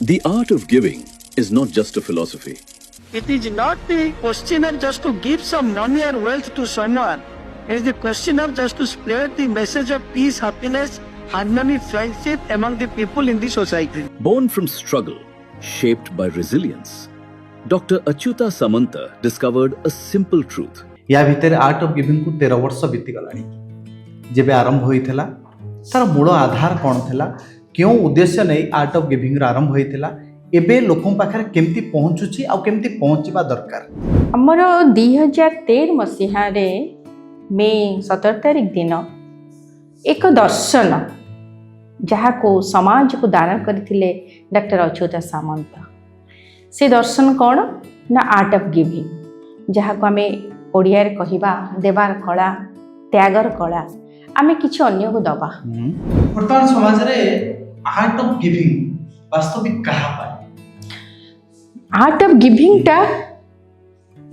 The art of giving is not just a philosophy. It is not the question of just to give some money or wealth to someone. It is the question of just to spread the message of peace, happiness, harmony, friendship among the people in the society. Born from struggle, shaped by resilience, Dr. Achyuta Samanta discovered a simple truth. या भितर art of giving को 13 वर्ष बीती गलानी जेबे आरंभ होइथिला तार मूल आधार कोन थिला क्यों उद्देश्य नै आर्ट ऑफ गिविंग आरंभ होइथिला एबे लोकन पाखर केमती पहुंचुची आ केमती पहुंचबा दरकार हमर 2013 मसिहा रे मे 17 तारिख दिन एक दर्शन जहाँ को समाज को दान करथिले डॉक्टर अच्युत सामंत से दर्शन कौन ना आर्ट ऑफ गिविंग जहाँ को आमे ओडिया रे कहिबा देवार कला त्यागर कला आमे किछि अन्य को दबा वर्तमान समाज रे आर्ट ऑफ गिविंग वास्तविक कहा पाए आर्ट ऑफ गिविंग टा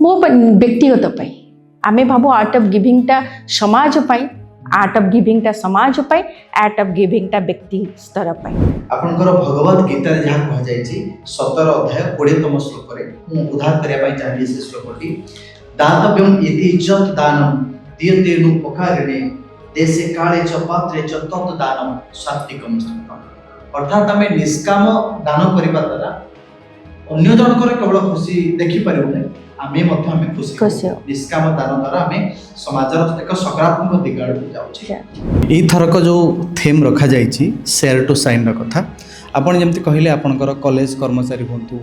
मो व्यक्तिगत पाई आमे भाबो आर्ट ऑफ गिविंग टा समाज पाई आर्ट ऑफ गिविंग टा समाज पाई आर्ट ऑफ गिविंग टा व्यक्ति स्तर पाई आपनकर भगवत गीता रे जहाँ कह जायछि 17 अध्याय 20तम श्लोक रे मु उद्धार करिया पाई चाहि से श्लोकटी दातव्यम इति इज्जत दानम दीयतेनु पखारिणे देशे काले च पात्रे च तत् दानम सात्विकम स्तुतम अर्थात आमे निष्काम दान करिबा द्वारा अन्य जनकर केवल खुशी देखि परिबो नै आमे मध्य आमे खुशी निष्काम दान द्वारा आमे समाजर एक सकारात्मक दिगाड़ को जाउछि एई थरक जो थीम रखा जायछि शेयर टू साइन र कथा आपण जेमति कहिले आपनकर कॉलेज कर्मचारी होंतु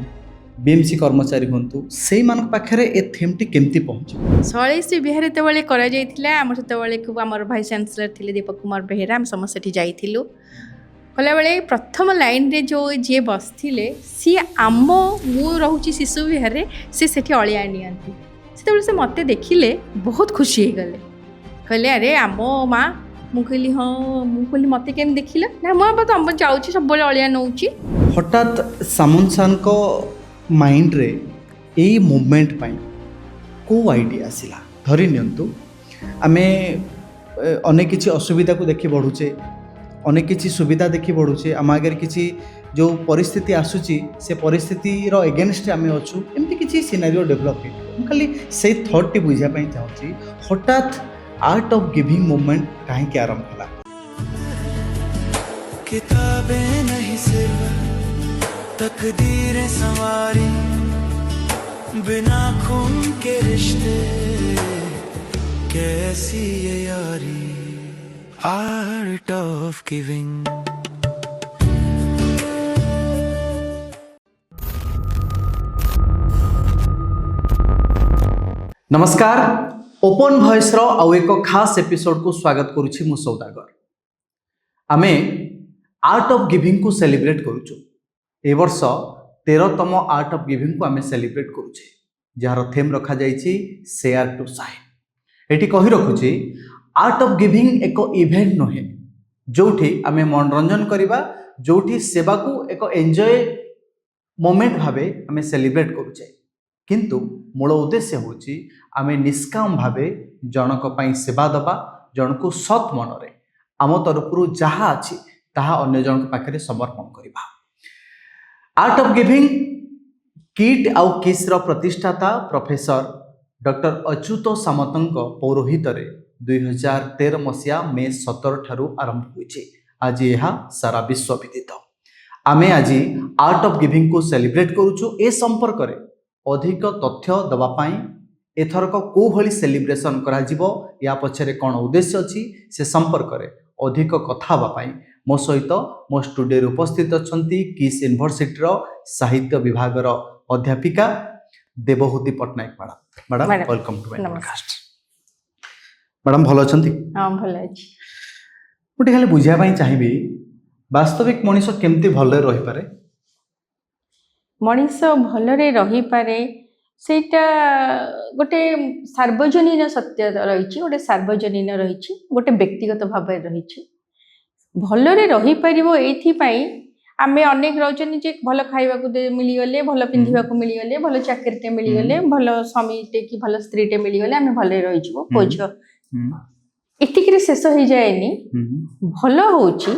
बीएमसी कर्मचारी होंतु सेई मान पाखरे ए थीम टी केमति पहुंच सळेस बिहार तेबळे करा जायतिला हमर तेबळे खूब हमर भाइस चांसलर थिले दीपक कुमार बेहेरा हम समस्त सेठी जाइथिलु कला बेले प्रथम लाइन रे जो जे बसथिले सी आम मु रहउची शिशु विहार रे से सेठी अळिया नियंती सेतेबळे से मते देखिले बहुत खुशी हे गले कहले अरे आमो मां मु कहली हाँ मु कहली मते केम देखिला ना मो बत हम जाउची सब बळे अळिया नउची हठात सामंतसान को माइंड रे एई मूवमेंट पाई को आइडिया आसिला धरि नियंतु आमे अनेक किछि असुविधा को देखि बढ़ुचे अनेक किछि सुविधा देखि बढ़ुचे आम आगे किछि जो परिस्थिति आसुची से परिस्थिति रो एगेंस्ट आमे अछु एमति किछि सिनेरियो डेवलप हे खाली से थॉट टी बुझा पई चाहूची हठात आर्ट ऑफ गिविंग मूवमेंट काहे के आरंभ होला किताबें नहीं सिर्फ तकदीरें संवारी बिना खून के रिश्ते कैसी ये यारी आर्ट ऑफ गिविंग नमस्कार ओपन वॉइस रो आउ एक खास एपिसोड को स्वागत करुछि मु सौदागर आमे आर्ट ऑफ गिविंग को सेलिब्रेट करूछु ए वर्ष 13तम आर्ट ऑफ गिविंग को आमे सेलिब्रेट करूछे जार थीम रखा जाइछि शेयर टू साइन एटी कहि रखुछि आर्ट ऑफ गिविंग एक इवेंट नहे जोठी आमे मनोरंजन करिबा जोठी सेवा को एक एन्जॉय मोमेंट भाबे आमे सेलिब्रेट करूछे किंतु मूल उद्देश्य होछि आमे निष्काम भाबे जनक पई सेवा दबा जनको सत मनरे आम तरफरु जहा अछि ताहा अन्य जनक पाखरे समर्पण करिबा आर्ट ऑफ गिविंग किट आउ किस रो प्रतिष्ठाता प्रोफेसर डॉक्टर अच्युत सामंतक पौरोहित रे 2013 मसिया मे 17 ठारू आरंभ होइछि आज यह सारा विश्व विदित आमे आज आर्ट ऑफ गिविंग को सेलिब्रेट करूछु ए संपर्क रे अधिक तथ्य दबा पाई एथरक को भली सेलिब्रेशन करा जिवो या पछरे कोन उद्देश्य अछि से संपर्क रे अधिक कथा बा पाई मो सहित मो स्टूडियो उपस्थित अछंती किस यूनिवर्सिटी रो साहित्य विभाग रो अध्यापिका Devahuti Patnaik madam welcome to my podcast madam भलो अछंती हां भलो अछि मुटे खाली बुझिया पाई चाहिबी वास्तविक मनीष केमती भले रहि पारे मनीष भलरे रही पारे सेटा गोटे सार्वजनीन सत्य रही गोटे सार्वजनीन रही गोटे व्यक्तिगत भाव रही भलरे रही पारिबो एथि पई आमे अनेक रोचनी जे भल खाइबा को मिलिगले भल पिंधिबा को मिलिगले भल चाकरीटे मिलिगले भल स्वामीटे कि भल स्त्रीटे मिलिगले आमे भले रही जिवो पोछ एतिकरे शेष हो जाएनी भल होउची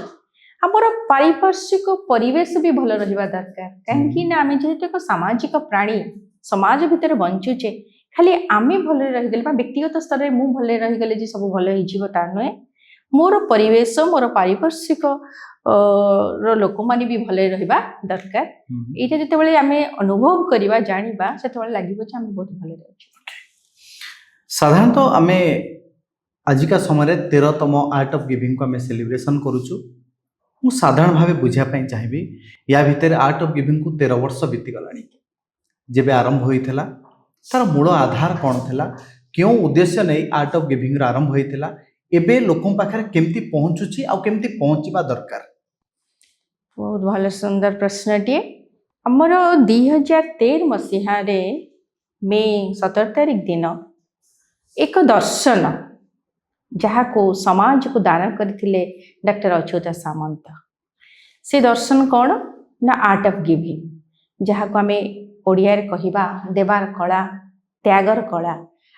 ଆମର ପାରିପାର୍ଶ୍ୱିକ ପରିବେଶ ବି ଭଲ ରହିବା ଦରକାର। କାହିଁକି ନା ଆମେ ଯେହେତୁ ଏକ ସାମାଜିକ ପ୍ରାଣୀ, ସମାଜ ଭିତରେ ବଞ୍ଚୁଛେ, ଖାଲି ଆମେ ଭଲରେ ରହିଗଲେ ବା ବ୍ୟକ୍ତିଗତ ସ୍ତରରେ ମୁଁ ଭଲରେ ରହିଗଲେ ଯେ ସବୁ ଭଲ ହେଇଯିବ ତା ନୁହେଁ। ମୋର ପରିବେଶ, ମୋର ପାରିପାର୍ଶ୍ୱିକ ଲୋକମାନେ ବି ଭଲରେ ରହିବା ଦରକାର। ଏଇଟା ଯେତେବେଳେ ଆମେ ଅନୁଭବ କରିବା, ଜାଣିବା, ସେତେବେଳେ ଲାଗିବ ଯେ ଆମେ ବହୁତ ଭଲରେ ଅଛୁ। ସାଧାରଣତଃ ଆମେ ଆଜିକା ସମୟରେ 13ତମ ଆର୍ଟ ଅଫ୍ ଗିଭିଂକୁ ଆମେ ସେଲିବ୍ରେସନ୍ କରୁଛୁ। ମୁଁ ସାଧାରଣ ଭାବେ ବୁଝିବା ପାଇଁ ଚାହିଁବି, ୟା ଭିତରେ ଆର୍ଟ ଅଫ୍ ଗିଭିଂକୁ 13 ବର୍ଷ ବିତିଗଲାଣି। ଯେବେ ଆରମ୍ଭ ହୋଇଥିଲା ତାର ମୂଳ ଆଧାର କ'ଣ ଥିଲା, କେଉଁ ଉଦ୍ଦେଶ୍ୟ ନେଇ ଆର୍ଟ ଅଫ୍ ଗିଭିଂର ଆରମ୍ଭ ହୋଇଥିଲା, ଏବେ ଲୋକଙ୍କ ପାଖରେ କେମିତି ପହଞ୍ଚୁଛି ଆଉ କେମିତି ପହଞ୍ଚିବା ଦରକାର? ବହୁତ ଭଲ ସୁନ୍ଦର ପ୍ରଶ୍ନଟିଏ। ଆମର 2013 ମସିହାରେ ମେ 17 ତାରିଖ ଦିନ ଏକ ଦର୍ଶନ, ଯାହାକୁ ସମାଜକୁ ଦାନ କରିଥିଲେ ଡକ୍ଟର ଅଚ୍ୟୁତ ସାମନ୍ତ। ସେ ଦର୍ଶନ କ'ଣ ନା ଆର୍ଟ ଅଫ୍ ଗିଭିଂ, ଯାହାକୁ ଆମେ ଓଡ଼ିଆରେ କହିବା ଦେବାର କଳା, ତ୍ୟାଗର କଳା।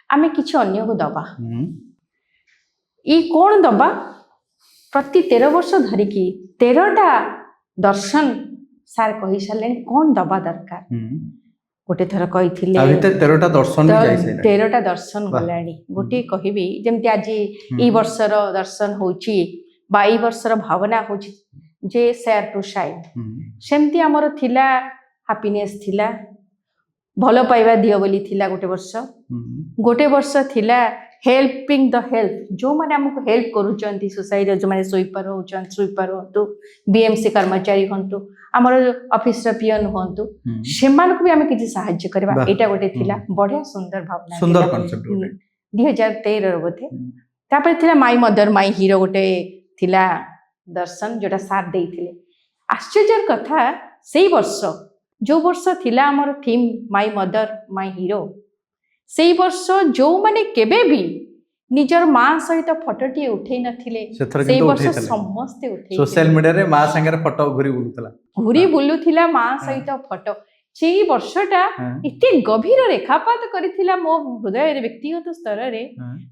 ଆମେ କିଛି ଅନ୍ୟକୁ ଦବା। ଇ କ'ଣ ଦବା? ପ୍ରତି 13 ବର୍ଷ ଧରିକି 13ଟା ଦର୍ଶନ ସାର୍ କହିସାରିଲେଣି କ'ଣ ଦବା ଦରକାର। ଗୋଟେ ଥର କହିଥିଲେ 13ଟା ଦର୍ଶନ 13ଟା ଦର୍ଶନ ଗଲାଣି। ଗୋଟିଏ କହିବି, ଯେମିତି ଆଜି ଏଇ ବର୍ଷର ଦର୍ଶନ ହଉଛି ବା ଏଇ ବର୍ଷର ଭାବନା ହଉଛି ଯେ ସେୟାର ଟୁ ସାଇନ୍, ସେମିତି ଆମର ଥିଲା ହାପିନେସ୍ ଥିଲା, ଭଲ ପାଇବା ଦିଅ ବୋଲି ଥିଲା ଗୋଟେ ବର୍ଷ ଥିଲା ହେଲ୍ପିଂ ଦ ହେଲ୍ପ, ଯେଉଁମାନେ ଆମକୁ ହେଲ୍ପ କରୁଛନ୍ତି ସୋସାଇଟିର, ଯେଉଁମାନେ ସୁଇପର ହୁଅନ୍ତୁ, ବିଏମସି କର୍ମଚାରୀ ହୁଅନ୍ତୁ, ଆମର ଅଫିସର ପିଅନ ହୁଅନ୍ତୁ, ସେମାନଙ୍କୁ ବି ଆମେ କିଛି ସାହାଯ୍ୟ କରିବା। ଏଇଟା ଗୋଟେ ଥିଲା ବଢିଆ ସୁନ୍ଦର ଭାବନା, 2013ର ବୋଧେ। ତାପରେ ଥିଲା ମାଇ ମଦର ମାଇ ହିରୋ, ଗୋଟେ ଥିଲା ଦର୍ଶନ ଯୋଉଟା ସାର୍ ଦେଇଥିଲେ। ଆଶ୍ଚର୍ଯ୍ୟର କଥା, ସେଇ ବର୍ଷ ଯୋଉ ବର୍ଷ ଥିଲା ଆମର ଥିମ୍ ମାଇ ମଦର ମାଇ ହିରୋ, ସେଇ ବର୍ଷ ଯୋଉମାନେ କେବେ ବି ନିଜର ମା ସହିତ ଫଟୋଟିଏ ଉଠେଇ ନଥିଲେ, ସେଇ ବର୍ଷ ସମସ୍ତେ ଉଠେଇ, ସୋସିଆଲ ମିଡିଆରେ ମା ସାଙ୍ଗରେ ଫଟୋ ଘୁରି ବୁଲୁଥିଲା ମା ସହିତ ଫଟୋ। ସେଇ ବର୍ଷଟା ଏତେ ଗଭୀର ରେଖାପାତ କରିଥିଲା ମୋ ହୃଦୟରେ, ବ୍ୟକ୍ତିଗତ ସ୍ତରରେ।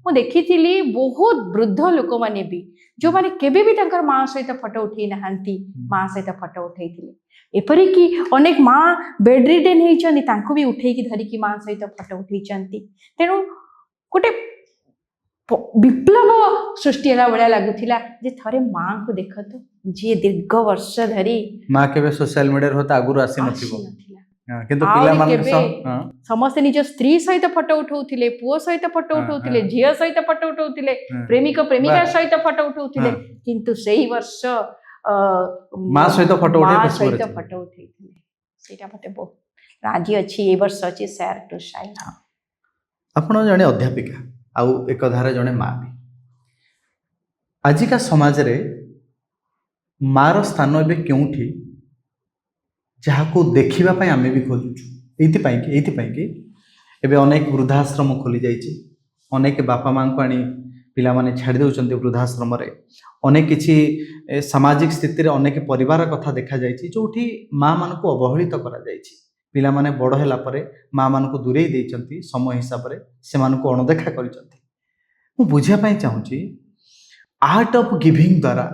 ମୁଁ ଦେଖିଥିଲି ବହୁତ ବୃଦ୍ଧ ଲୋକମାନେ ବି, ଯୋଉମାନେ କେବେ ବି ତାଙ୍କର ମା ସହିତ ଫଟୋ ଉଠେଇ ନାହାନ୍ତି, ମା ସହିତ ଫଟୋ ଉଠେଇଥିଲେ। ଏପରିକି ଅନେକ ମା ବେଡ୍ ରିଡେନ୍ ହେଇଛନ୍ତି, ତାଙ୍କୁ ବି ଉଠେଇକି ଧରିକି ମା ସହିତ ଫଟୋ ଉଠେଇଛନ୍ତି। ତେଣୁ ଗୋଟେ ବିପ୍ଳବ ସୃଷ୍ଟି ହେଲା ଭଳିଆ ଲାଗୁଥିଲା ଯେ ଥରେ ମାଙ୍କୁ ଦେଖନ୍ତୁ, ଯିଏ ଦୀର୍ଘ ବର୍ଷ ଧରି, ମା କେବେ ସୋସିଆଲ ମିଡିଆରେ ହୁଏତ ଆଗରୁ ଆସିନଥିଲା, କିନ୍ତୁ ସମସ୍ତେ ନିଜ ସ୍ତ୍ରୀ ସହିତ ଫଟୋ ଉଠାଉଥିଲେ, ପୁଅ ସହିତ ଫଟୋ ଉଠାଉଥିଲେ, ଝିଅ ସହିତ ଫଟୋ ଉଠାଉଥିଲେ, ପ୍ରେମିକା ସହିତ ଫଟୋ ଉଠାଉଥିଲେ, କିନ୍ତୁ ସେଇ ବର୍ଷ ମା ସହିତ ଫଟୋ ଉଠେଇଥିଲେ। ସେଇଟା ମତେ ବହୁତ ରାଜି ଅଛି। ଏ ବର୍ଷ ଅଛି ସେୟାର ଟୁ ସାଇନ୍। ଆପଣ ଜଣେ ଅଧ୍ୟାପିକା ଆଉ ଏକଧାରେ ଜଣେ ମା ବି। ଆଜିକା ସମାଜରେ ମାର ସ୍ଥାନ ଏବେ କେଉଁଠି, ଯାହାକୁ ଦେଖିବା ପାଇଁ ଆମେ ବି ଖୋଜୁଛୁ। ଏଇଥିପାଇଁ କି ଏବେ ଅନେକ ବୃଦ୍ଧାଶ୍ରମ ଖୋଲି ଯାଇଛି, ଅନେକ ବାପା ମାଙ୍କୁ ଆଣି ପିଲାମାନେ ଛାଡ଼ି ଦେଉଛନ୍ତି ବୃଦ୍ଧାଶ୍ରମରେ। ଅନେକ କିଛି ସାମାଜିକ ସ୍ଥିତିରେ ଅନେକ ପରିବାର କଥା ଦେଖାଯାଇଛି, ଯେଉଁଠି ମା' ମାନଙ୍କୁ ଅବହେଳିତ କରାଯାଇଛି। ପିଲାମାନେ ବଡ଼ ହେଲା ପରେ ମା' ମାନଙ୍କୁ ଦୂରେଇ ଦେଇଛନ୍ତି, ସମୟ ହିସାବରେ ସେମାନଙ୍କୁ ଅଣଦେଖା କରିଛନ୍ତି। ମୁଁ ବୁଝିବା ପାଇଁ ଚାହୁଁଛି, ଆର୍ଟ ଅଫ୍ ଗିଭିଂ ଦ୍ୱାରା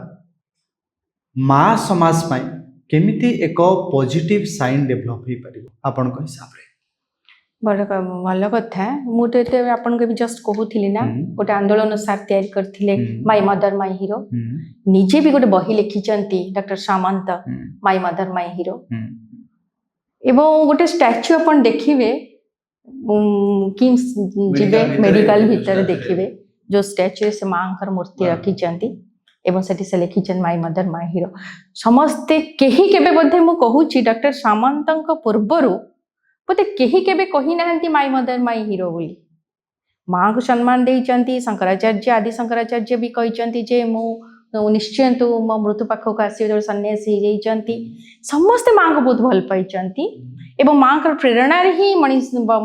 ମା ସମାଜ ପାଇଁ କେମିତି ଏକ ପଜିଟିଭ ସାଇନ୍ ଡେଭଲପ୍ ହେଇପାରିବ ଆପଣଙ୍କ ହିସାବରେ? ଭଲ କଥା। ମୁଁ ତ ଏତେ ଆପଣଙ୍କୁ ବି ଜଷ୍ଟ କହୁଥିଲି ନା, ଗୋଟେ ଆନ୍ଦୋଳନ ସାର୍ ତିଆରି କରିଥିଲେ, ମାଇ ମଦର ମାଇ ହିରୋ। ନିଜେ ବି ଗୋଟେ ବହି ଲେଖିଛନ୍ତି ଡକ୍ଟର ସାମନ୍ତ, ମାଇ ମଦର ମାଇ ହିରୋ। ଏବଂ ଗୋଟେ ଷ୍ଟାଚ୍ୟୁ ଆପଣ ଦେଖିବେ, କିମ୍ସ ଯିବେ, ମେଡିକାଲ ଭିତରେ ଦେଖିବେ, ଯୋଉ ଷ୍ଟାଚ୍ୟୁ ସେ ମାଙ୍କର ମୂର୍ତ୍ତି ରଖିଛନ୍ତି ଏବଂ ସେଠି ସେ ଲେଖିଛନ୍ତି ମାଇ ମଦର ମାଇ ହିରୋ। ସମସ୍ତେ କେହି କେବେ ବୋଧେ, ମୁଁ କହୁଛି ଡକ୍ଟର ସାମନ୍ତଙ୍କ ପୂର୍ବରୁ ବୋଧେ କେହି କେବେ କହିନାହାନ୍ତି ମାଇ ମଦର ମାଇ ହିରୋ ବୋଲି। ମାଙ୍କୁ ସମ୍ମାନ ଦେଇଛନ୍ତି। ଶଙ୍କରାଚାର୍ଯ୍ୟ, ଆଦି ଶଙ୍କରାଚାର୍ଯ୍ୟ ବି କହିଛନ୍ତି ଯେ ମୁଁ ନିଶ୍ଚୟ ତୁ ମୋ ମୃତ୍ୟୁ ପାଖକୁ ଆସିବେ, ଯେତେବେଳେ ସନ୍ନ୍ୟାସୀ ହେଇଯାଇଛନ୍ତି। ସମସ୍ତେ ମାଙ୍କୁ ବହୁତ ଭଲ ପାଇଛନ୍ତି ଏବଂ ମାଙ୍କର ପ୍ରେରଣାରେ ହିଁ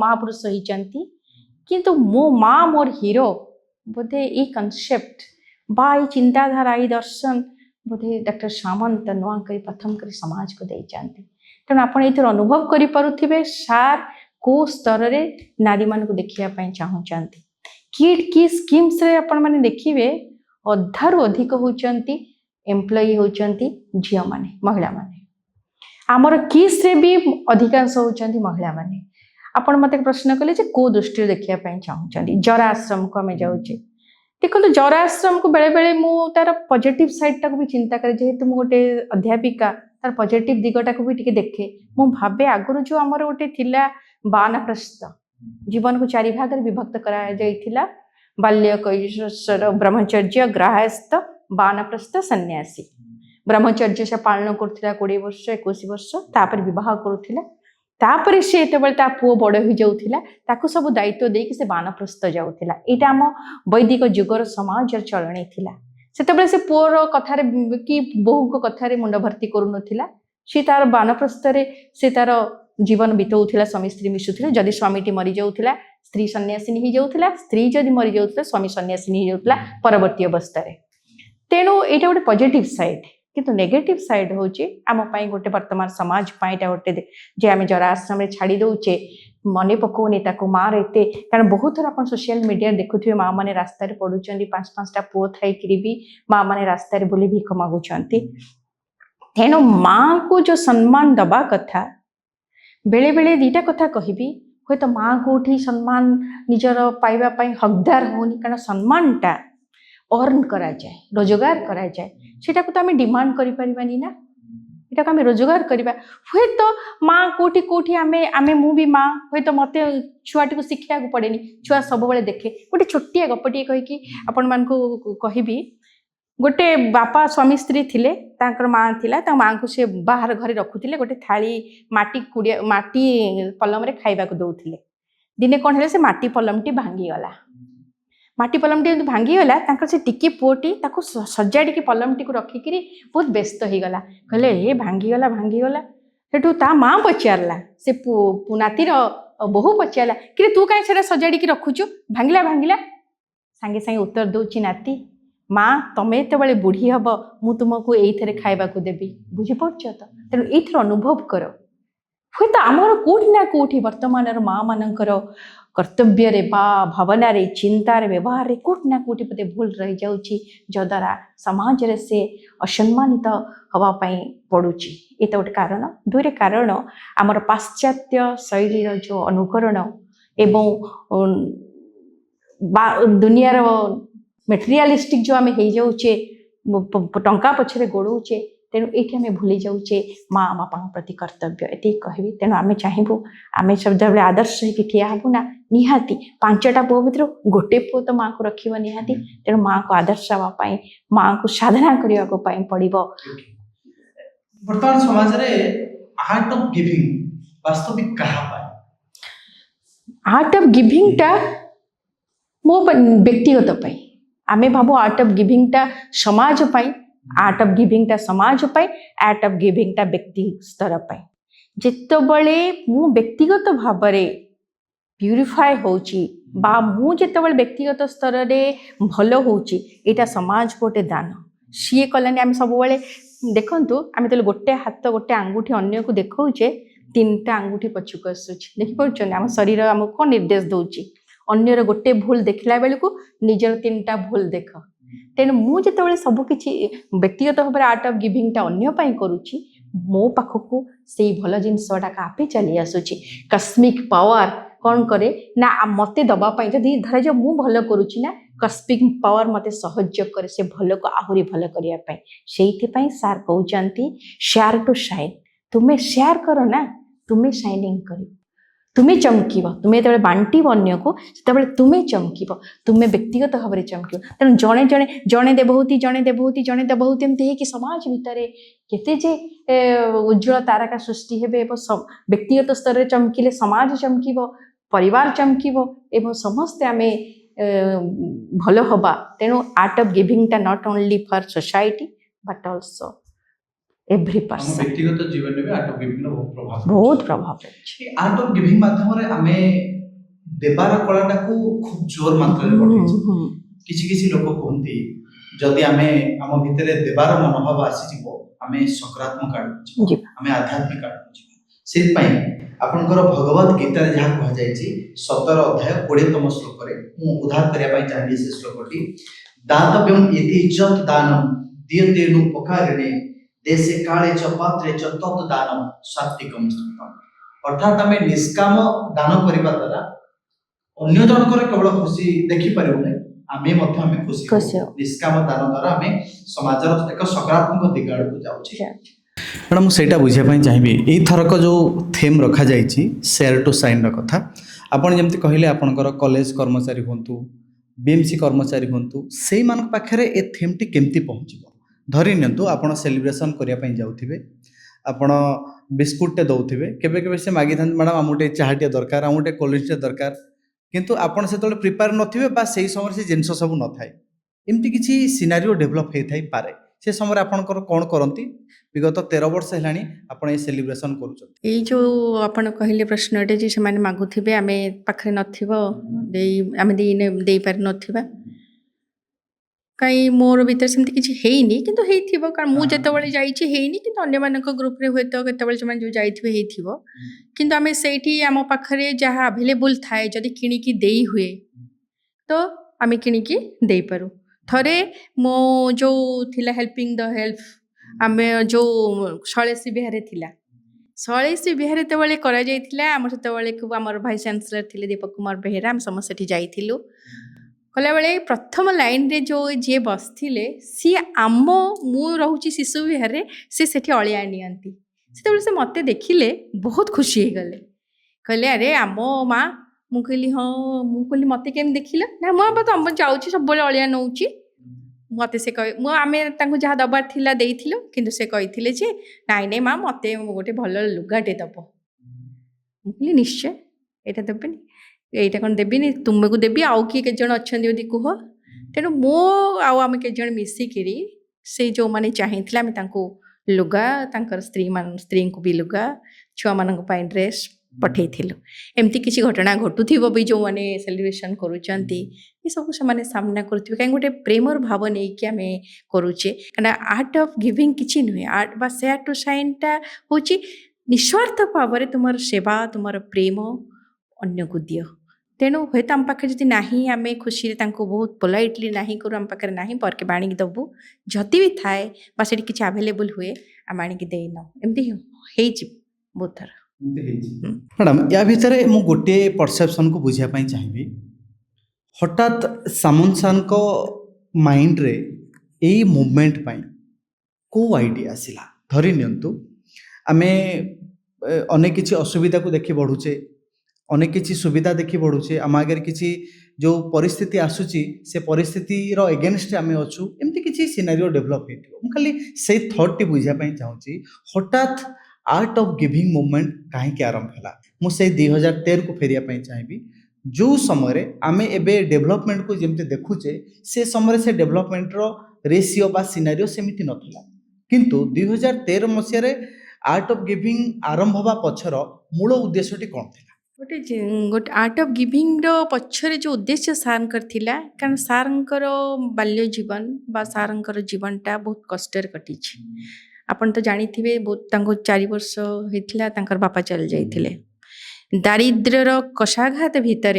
ମହାପୁରୁଷ ହେଇଛନ୍ତି। କିନ୍ତୁ ମୋ ମା ମୋର ହିରୋ, ବୋଧେ ଏଇ କନସେପ୍ଟ ବା ଏଇ ଚିନ୍ତାଧାରା, ଏଇ ଦର୍ଶନ ବୋଧେ ଡକ୍ଟର ସାମନ୍ତ ନୂଆ କରି ପ୍ରଥମ କରି ସମାଜକୁ ଦେଇଛନ୍ତି। ତେଣୁ ଆପଣ ଏଥିରେ ଅନୁଭବ କରିପାରୁଥିବେ ସାର୍ କୋଉ ସ୍ତରରେ ନାରୀମାନଙ୍କୁ ଦେଖିବା ପାଇଁ ଚାହୁଁଛନ୍ତି। କି ସ୍କିମ୍ସରେ ଆପଣମାନେ ଦେଖିବେ ଅଧାରୁ ଅଧିକ ହେଉଛନ୍ତି एम्प्लॉई होचंती झियो माने महिला माने आमर किस रे भी अधिकांश होचंती महिला माने आपण मते प्रश्न कले जे को दृष्टि देखिया पई चाहउचंती जरा आश्रम को हमें जाउचे देखो जरा आश्रम को बेले बेले मु तार पॉजिटिव साइड टा को भी चिंता करे जेहेतु मु गोटे अध्यापिका तार पॉजिटिव दिगटा को भी टिके देखे मु भाबे आगुरु जो हमर गोटे थिला वानप्रस्थ जीवन को चारि भाग विभक्त करा जाइथिला बाल्य कैशोर ब्रह्मचर्य गृहस्थ वानप्रस्थ सन्यासी ब्रह्मचर्य से पालन करथिला 20 वर्ष 21 वर्ष तापर विवाह करथिला तापर से एतबेले ता पुओ बड़ हो जाउथिला ताकू सब दायित्व देकी से वानप्रस्थ जाउथिला एटा हम वैदिक जुगर समाज चलणी थिला सेतबेले से पुओर कथारे कि बहु को कथारे मुंड भर्ती करू नथिला से तार वानप्रस्थ रे से तार जीवन बिताउथिला स्वामी स्त्री मिशुथिला जदि स्वामीटी मरि जाउथिला स्त्री सन्यासिनी ही जाउथिला स्त्री जदि मरि जाउथिला स्वामी सन्यासिनी ही जाउथिला परवर्ती अवस्था रे तेणु एटा गोटे पॉजिटिव साइड किंतु नेगेटिव साइड होची आम पाई गोटे वर्तमान समाज पाई गोटे जे आम जरा आश्रम रे छाड़ी दउचे मने पकोनी ताको मार एते कारण बहुत थर अपन सोशल मीडिया देखुथिबे माँ माने रास्ता रे पडुचंदी 5-5टा पुओ थाई करी भी माँ माने रास्ता रे बोली भीख मागुचंती तेणु माँ को जो सम्मान दबा कथा बेले बेले दीटा कथा कहबी हय तो माँ कोठी सम्मान निजर पाइबा पाई हकदार होनी कारण सम्मानटा अर्न करा जाए रोजगार करा जाए सेटा को तो आम डिमांड करि परिबानी ना एटा को आम रोजगार करबा हय तो माँ कोठी कोठी आमे आमे मु भी माँ हय तो मते छुआटी को शिक्षा को पड़ेनी छुआ सब बेले देखे गोटे छोटिया गपटी कहि कि आपण मान को कहबी गोटे बापा स्वामी स्त्री थिले तांकर माँ थिला ता माँ को से बाहर घरे रखुथिले गोटे थाली माटी पलम रे खाइबा को दउथिले दिने कोन हेले से माटी पलमटी भांगी गला माटी पलमटी भांगी गला तांकर से टिकी पुओटी ताको सजाड़ी के पलमटी को रखी करी बहुत व्यस्त हो गला कहले ए भांगी गला सेठू ता माँ पचारला से नातीर बहु पचारला कि तू काई सेटा सजाड़ी के रखुचु भांगिला सांगे सांगे उत्तर दउची नाती माँ तमे तो बड़े बुढ़ी हम मु तुमको ये खाइबा को देवी बुझीपार तो तेणु ये अनुभव कर हूँ तो आमर कौटी ना कौटी वर्तमान माँ मानकर कर्तव्य रे बा भावना रे चिंता रे व्यवहार रे कौटी ना कौटी पते भूल रही जाउची जद्वारा समाज रे से असम्मानित हवा पाई पड़ुची ये तो गोटे कारण दुईरे कारण आमर पाश्चात्य शैलीर जो अनुकरण एवं दुनियार मेटेरियलिस्टिक जो आम हो जाऊे टंका पछरे गोड़ौचे तेणु ये आम भूली जाऊे माँ बापा प्रति कर्तव्य ये कहबी तेणु आम चाहबू आम सब जब आदर्श होगी ठिया हबू ना निहाती 5टा पुओ भर गोटे पुओ तो माँ को रख निहाती तेणु माँ को आदर्श हाँपाई माँ को साधना करने पड़ो वर्तमान समाज रे आर्ट ऑफ गिविंग वास्तविक कहा आर्ट ऑफ गिविंग टा मो व्यक्तिगत पाई आमे भाबो आर्ट ऑफ गिविंग टा समाज पाई आर्ट ऑफ गिविंग टा समाज पाई आर्ट ऑफ गिविंग टा व्यक्ति स्तर पाई जितो बळे मु व्यक्तिगत भाव रे प्यूरिफाई होची बा मु जितो बळे व्यक्तिगत स्तर रे भलो होची एटा समाज कोटे दान सीए कलानी आमे सब बळे देखंतु आमे तो गोटे हाथ गोटे आंगुठी अन्य को देखौचे 3टा आंगुठी पछुक आसुची देखि पड़छन हम शरीर हमको कोन निर्देश दउची अन्यर गोटे भूल देखला बेल को निजर 3टा भूल देख तेणु मुझे सबकि व्यक्तिगत भाव में आर्ट ऑफ गिविंग टा अन्य पाई करुच्ची मो पाखक से भल जिनसटा आपे चली आसूची कस्मिक पावर कौन करे ना मते दबापाई जदि धर जो मु भल करुच्ची ना कस्मिक पावर मते सहयोग करे से भल को आहरी भल करने से सार कहते शेयर टू शाइन तुम्हें शेयर कर ना तुम्हें शाइनिंग कर तुम्हें चमकीब तुम्हें जो बांटब अन्य को से तुम्हें चमकीब तुम्हें व्यक्तिगत भाव में चमकीब तेणु जड़े जड़े जड़े देवहूति जड़े देवहूति जड़े देवहूति एमती है कि समाज भितर केते जे उज्ज्वल तारका सृष्टि हेबे व्यक्तिगत स्तर में चमकीले समाज चमकीब परिवार चमकीब एवं समस्ते आमे भल हवा तेणु आर्ट ऑफ गिविंग टा not only for society but also every person व्यक्तिगत जीवन में आर्ट ऑफ गिविंग बहुत प्रभाव है आर्ट ऑफ गिविंग माध्यम रे आमे देबार कलाटा को खूब जोर मात्रा रे बढ़े किछि किछि लोक कहंती जदि आमे हम भितरे देबार मनोभाव आसी जिवो आमे सकारात्मक आड़ जी आमे आध्यात्मिक आड़ जी से पई आपनकर भगवत गीता रे जहा कहा जायछि 17 अध्याय 20तम श्लोक रे मु उद्धार करिया पई चाहिए से श्लोकटी दातव्यम इति इज्जत दानम दीयतेनुपकारिणे देशे काले च पात्रे च तत् दानं सात्विकं स्तुतम्। अर्थात आम निष्काम दान करने द्वारा अन्य जनकर केवल खुशी देखी पारे आमे खुशी खुशी हो। निष्काम दान द्वारा आम समाजर एक सकारात्मक दिग आड़ को जाऊँ। मैडम मुझे बुझापी चाहिए यथरक जो थीम रखा जाइए शेयर टू साइन कथा आपड़ जमी कहले आपंकर कॉलेज कर्मचारी हूँ बीएमसी कर्मचारी हूँ से पाखे ए थीम टी केमती पहुँच धरी नियंतु आप सेलिब्रेशन करने जाऊे आपण बिस्कुटे दौथे केबे केबे से मागी था मैडम आम गोटे चाहटिया दरकार आम गोटे कोल्ड ड्रिंक्स दरकार किंतु आपण से प्रिपेयर नथिबे बा से समय से जिनस सब न थाए एमती किसी सिनारियो डेभलप होई पारे से समय आपनकर कौन करती विगत 13 वर्ष है आप सेलिब्रेशन कर जो आपण कहले प्रश्नटे जे से मागुथे आम पाखे नमें दे पार ना कहीं मोर भीतर सेमती किसी हेनी किंतु हेइथिबो कारण मु जेतेबेले जाइछि हेनी किंतु अन्य मानक ग्रुप रे होय तो केतेबेले जमान जो जाइथिबे हेइथिबो किंतु आमे सेठी आम पाखरे जहाँ अवेलेबल थाए जदि किणिकी देई हुए तो आमे किणिकी देई पारू। थरे मो जो थिला हेल्पिंग द हेल्प आमे जो शैलेशी बिहार थिला शैलेशी बिहार तेबेले करा जाइथिला आम सेतेबेले खूब आमर भाइस चांसलर थिले दीपक कुमार बेहेरा हम समस्त सेठी जाइथिलु कला बेले प्रथम लाइन रे जो जे बसथिले सी आम मु रहूची शिशु विहार सी सेठी अलिया नियंती सेतेबेले से मते देखिले बहुत खुशी हे गले कहले अरे आम माँ मु कहली हाँ मु कहली मते केम देखिला ना मु अब तुम जाउची सब बेले अलिया नउची मते से कह मु आमे तांको जहाँ दबार थिला देइथिलो किंतु से कहिथिले जे नाइ नाइ माँ मते गोटे भल लुगाटे दबो मु कहली निश्चय एटा देबेनी एटा कौन देवी तुमको देवी आउ किए के जन अच्छा कह तेणु मो आम के जन मिसिकी से जो मैंने चाहिए आम लुगा स्त्री को भी लुगा छुआ मान ड्रेस पठेलु एमती किसी घटना घटुव भी जो मैंने सेलिब्रेशन करुँच सब से सामना करुवे कहीं गोटे प्रेमर भाव नहीं कि आम करुचे क्या आर्ट ऑफ गिविंग किसी नुहे आर्ट बा शेयर टू साइनटा हूँ निस्वार्थ भाव तुम सेवा तुम प्रेम अन्य को दियो तेणु हे तो आम पाखे जदि नाही आम खुशी बहुत पोलाइटली नहीं करूँ आम पाखे नहीं पर के बाणी दबू जदि भी थाए बा से किसी आवेलेबल हुए आम आणिक दे न एमती बहुत थर मैडम या भितर मु गोटे परसेप्शन को बुझापी चाहिए हठात सामंत सार को माइंड रे यही मुवमेंट पाई को आइडिया आसला धरी नियंतु आमे अनेक किसी असुविधा को देखी बढ़ुचे अनेक किसी सुविधा देखी बढ़ुचे आम आगे किसी जो परिस्थिति आसूची से परिस्थिति एगेन्स्ट आम अच्छू एमती किसी सिनारियो डेभलप हो खाली से थॉट टी बुझापी चाहूँगी हठात आर्ट ऑफ गिविंग मूवमेंट कहीं आरंभ है मुझे 2013 को फेरिया चाहिए जो समय आम एबे डेभलपमेंट को जमी देखुचे से समय से डेभलपमेंट रेशियो बा सिनारियो सेमिति नथिला किंतु 2013 मसीह आर्ट ऑफ गिविंग आरंभ हवा पछर मूल उद्देश्यटी कौन था गोटे आर्ट ऑफ गिविंग पछरे जो उद्देश्य सारंकर थिला कारण सारंकर बाल्य जीवन बा सारंकर जीवनटा बहुत कष्टर कटी आपन तो जानी थे बहुत 4 वर्ष होता तांकर बापा चल जाइए दारिद्र्यर कषाघात भितर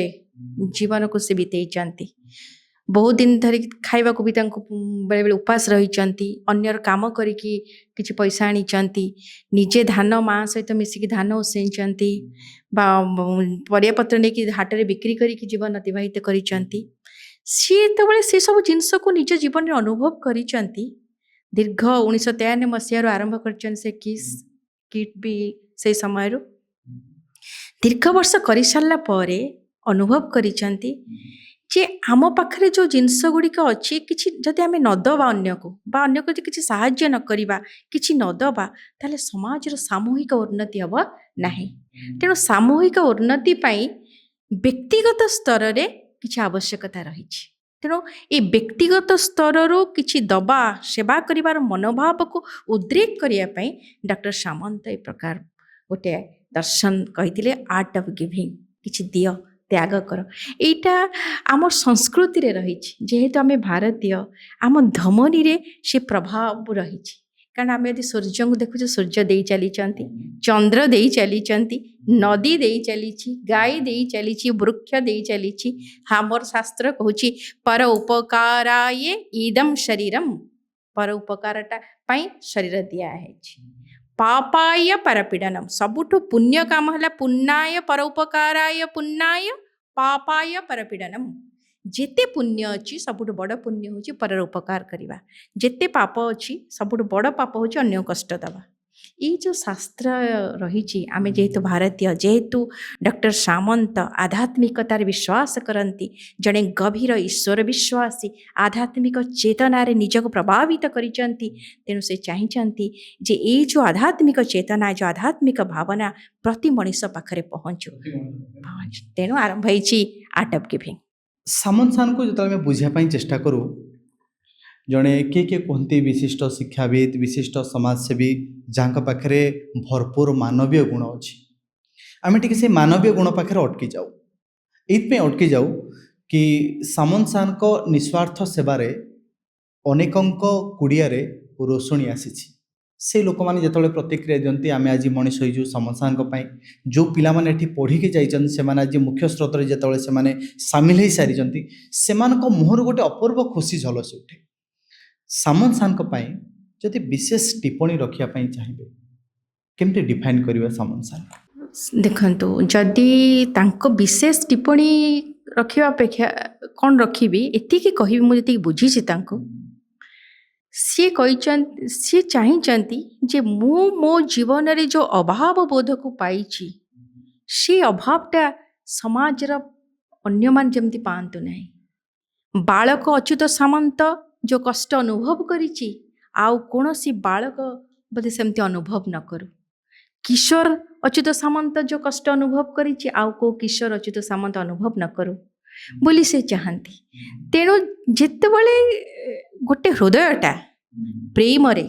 जीवन को से बीते बहुत दिन धरी खाइबा को भी बेले बेले उपास रही अन्यर काम करिकी किछि पैसा आनी निजे धान माँ सहित मिसिकी धान ओसैंचंती परिया पत्र नहीं हाट में बिक्री करके जीवन अतिबाहित करिचंती सी तो से सब जिनस को निज जीवन में अनुभव करिचंती दीर्घ 1953 मसीह आरंभ कर से किट भी से समय दीर्घ वर्ष कर सारा अनुभव करिचंती जे आम पाखरे जो जिनस गुड़िक अच्छी किसी जदि आम नदबा अन्य को किसी साहाय्य न करिबा किसी नदबा ताले समाजर सामूहिक उन्नति हम ना तेणु सामूहिक उन्नति पाई व्यक्तिगत स्तर रे किसी आवश्यकता रही तेणु ये व्यक्तिगत स्तर किसी दबा सेवा करिवार मनोभाव को उद्रेक करने डॉक्टर सामंत ए प्रकार गोटे दर्शन कही आर्ट ऑफ गिविंग किसी दियो त्याग कर एटा आम संस्कृति रे रही जेहेतु आम भारतीय आम धमनी रे से प्रभाव रही कारण आम यदि सूर्य को देखुचे सूर्य दे चली चंद्र दे चली नदी दे चली गाय दे चली वृक्ष दे चली हमर शास्त्र कहूँ पर उपकाराय इदम शरीरम पर उपकारटा पाई शरीर दिया है पापाय परपीडनम सबुठु पुण्य काम है पुण्याय परोपकाराय पुण्याय पापाय परपीडनम जेते पुण्य अच्छी सबुठु बड़ पुण्य होची पर उपकार करवा जेते पाप अच्छी सबुठु बड़ पाप होची अन्य कष्ट दवा ये जो शास्त्र रही आमे जेहेतु भारतीय जेहेतु डॉक्टर सामंत आध्यात्मिकतार विश्वास करती जड़े गभीर ईश्वर विश्वासी आध्यात्मिक चेतनार निजक प्रभावित करिसेंती तेणु से चाहती जे ये जो आध्यात्मिक चेतना जो आध्यात्मिक भावना प्रति मनीष पाखरे पहुँचू तेणु आरंभ होइछि आर्ट ऑफ गिविंग सामंत सार को जो बुझापी चेष्टा करूँ जड़े किए किए कहते विशिष्ट शिक्षाविद विशिष्ट समाजसेवी जहाँ पाखे भरपूर मानवीय गुण अच्छी आम टे से मानवीय गुण पाखे अटकी जाऊ ये अटकी जाऊ कि सामंत सार को निस्वार्थ सेवारे अनेकों कुड़िया रोषणी आसी से लोक मैंने जो प्रतिक्रिया दिखती आम आज मनीष हो सामंत सार जो पिला माने पढ़ी जाइए से आज मुख्य स्रोत जो सामिल हो सारी से मुहर गोटे अपूर्व खुशी झलसी उठे सामंत सार जदि विशेष टिप्पणी रखापी चाहिए केमती डिफाइन करेंगे सामंत सार देखंतु जदि तांको विशेष टिप्पणी रखिबा अपेक्षा कौन रखिबी एतिकी कहबी मु जति बुझीछि तांको सी चाहिंचंती जे मो जीवन रे जो अभाव बोध को पाइछि से अभावटा समाजर अन्य मान जमती पांतु नाही बालक अच्युत सामंत जो कष्ट अनुभव करिछि आउ कोनोसी बालक बोधे सेमती अनुभव न करू किशोर अच्युत सामंत जो कष्ट अनुभव करिछि आउ को किशोर अच्युत सामंत अनुभव न करू बोली से चाहती तेणु जितेबले गोटे हृदयटा प्रेम रे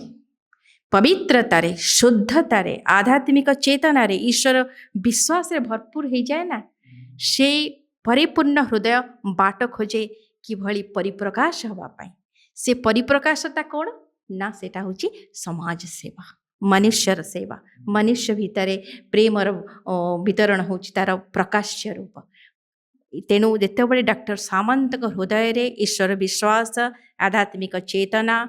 पवित्रतारे शुद्धतारे आध्यात्मिक चेतनारे ईश्वर विश्वास रे भरपूर हो जाए ना से परिपूर्ण हृदय बाट खोजे किभली परिप्रकाश हवा पाई से परिप्रकाशता कौन ना सेटा होची समाज सेवा मनुष्यर सेवा मनुष्य भितर प्रेमर वितरण होची तार प्रकाश्य रूप तेणु जितेबले डॉक्टर सामंत हृदय रे ईश्वर विश्वास आध्यात्मिक चेतना